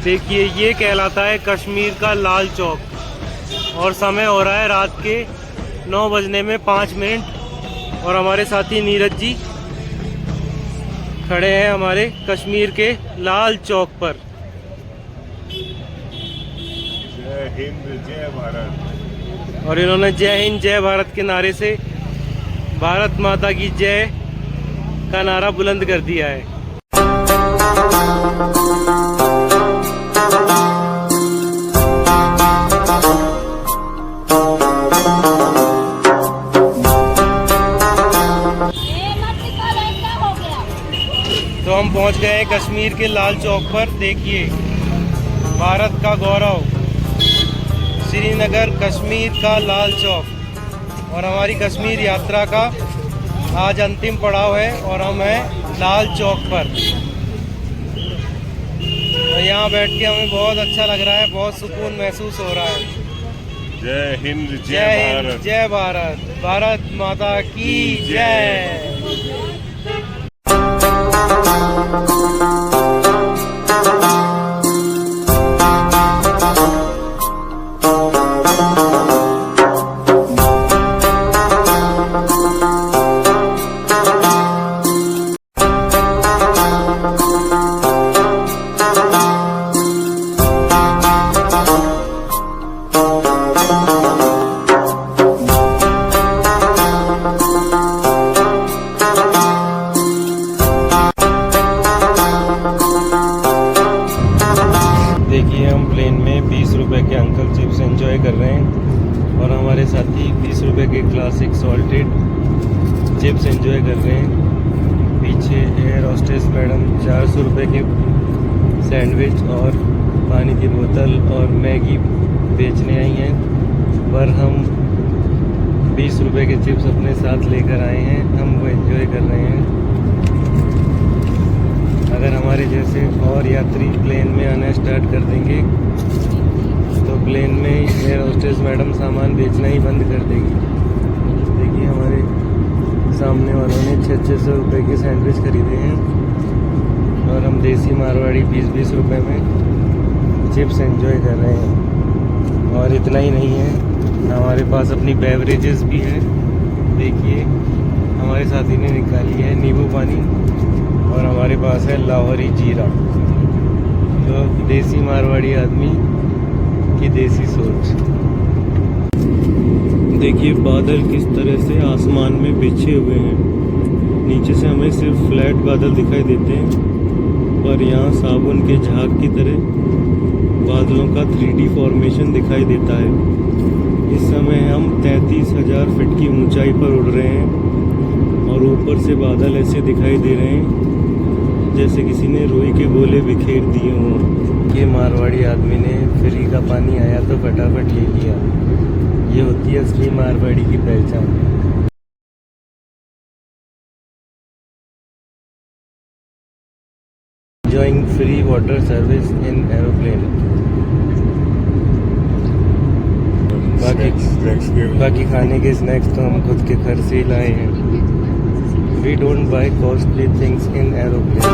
देखिए ये कहलाता है कश्मीर का लाल चौक और समय हो रहा है रात के 9 बजने में 5 मिनट और हमारे साथी नीरज जी खड़े हैं हमारे कश्मीर के लाल चौक पर। जय हिंद जय भारत। और इन्होंने जय हिंद जय भारत के नारे से भारत माता की जय का नारा बुलंद कर दिया है। तो हम पहुंच गए हैं कश्मीर के लाल चौक पर। देखिए भारत का गौरव श्रीनगर कश्मीर का लाल चौक और हमारी कश्मीर यात्रा का आज अंतिम पड़ाव है और हम हैं लाल चौक पर। और यहाँ बैठ के हमें बहुत अच्छा लग रहा है, बहुत सुकून महसूस हो रहा है। जय हिंद जय भारत। जय भारत। भारत माता की जय। देखिए हम प्लेन में 20 रुपए के अंकल चिप्स एंजॉय कर रहे हैं और हमारे साथी 20 रुपए के क्लासिक सॉल्टेड चिप्स एंजॉय कर रहे हैं। पीछे एयर होस्टेस मैडम 400 रुपए के सैंडविच और पानी की बोतल और मैगी बेचने आई हैं, पर हम 20 रुपए के चिप्स अपने साथ लेकर आए हैं, हम वो एंजॉय कर रहे हैं। अगर हमारे जैसे और यात्री प्लेन में आना स्टार्ट कर देंगे तो प्लेन में एयर होस्टेस मैडम सामान बेचना ही बंद कर देगी। देखिए हमारे सामने वालों ने 600 रुपये के सैंडविच खरीदे हैं और हम देसी मारवाड़ी 20-20 रुपये में चिप्स एंजॉय कर रहे हैं। और इतना ही नहीं है, हमारे पास अपनी बेवरेजेस भी है। देखिए हमारे साथी ने निकाली है नींबू पानी और हमारे पास है लाहौरी जीरा, तो देसी मारवाड़ी आदमी की देसी सोच। देखिए बादल किस तरह से आसमान में बिछे हुए हैं। नीचे से हमें सिर्फ फ्लैट बादल दिखाई देते हैं, पर यहाँ साबुन के झाग की तरह बादलों का 3D फॉर्मेशन दिखाई देता है। इस समय हम 33,000 फीट की ऊंचाई पर उड़ रहे हैं और ऊपर से बादल ऐसे दिखाई दे रहे हैं जैसे किसी ने रुई के गोले बिखेर दिए हों। ये मारवाड़ी आदमी ने फ्री का पानी आया तो फटाफट ले लिया। ये होती है असली मारवाड़ी की पहचान। Enjoying free water service in aeroplane. बाकी खाने के स्नैक्स तो हम खुद के घर से ही लाए हैं। We don't buy costly things in aeroplane.